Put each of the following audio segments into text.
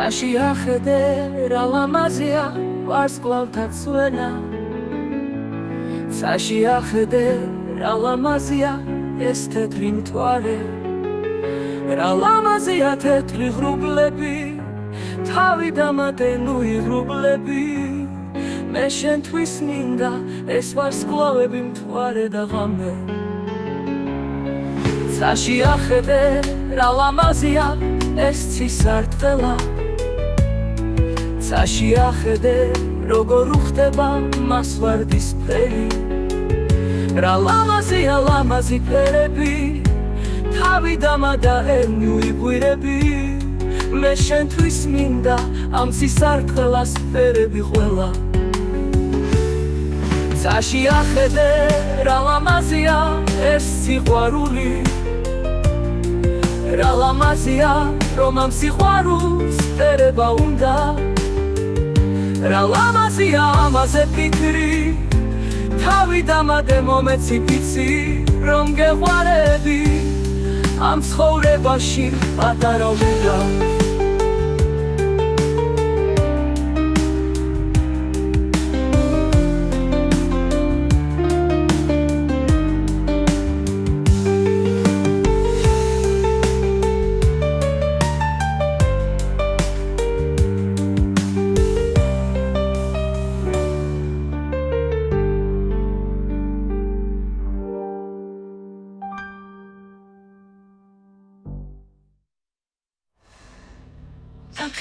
წაში ახედე რა ლამაზია ვარსკვლავთა წვენა წაში ახედე რა ლამაზია ეს თეთრი მთვარე რა ლამაზია თეთრი ღრუბლები თავი დამატენუი ღრუბლები მე შენთვის მინდა ეს ვარსკვლავები მთვარე და ღამე წაში ახედე რა ლამაზია ეს ცისარტყელა წაში ახედე როგორ უხდება მას ვარდისფერი რა ლამაზია ლამაზი ფერები თავი დამატა ერნული ღვირები მე შენთვის მინდა ამ ცისარტყელას ფერები ყველა წაში ახედე რა ლამაზია ეს სიყვარული რა ლამაზია რომ ამ სიყვარულს ფერება უნდა რა ლამაზია ამაზე ფიქრი თავი დამატე მომეცი ფიცი რომ გეყვარები ამ ცხოვრებაში პატარა უნდა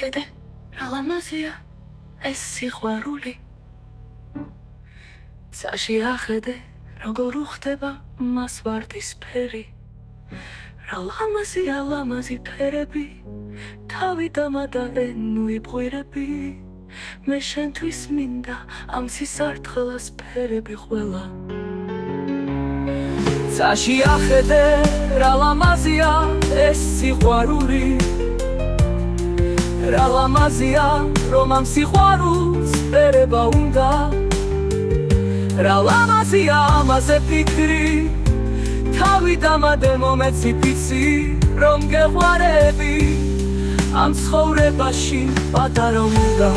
სამხედე რა ლამაზია ეს სიყვარული წაში ახედე როგორ უხდება მას ვარდისფერი რა ლამაზია ლამაზი ფერები თავი დამატა ერნული ღვირები მე შენთვის მინდა ამ ცისარტყელას ფერები ყველა წაში ახედე რა ლამაზია ეს სიყვარული რა ლამაზია რომ ამ სიყვარულს ფერება უნდა რა ლამაზია ამაზე ფიქრი თავი დამატე მომეცი ფიცი რომ გეყვარები ამ ცხოვრებაში პატარა უნდა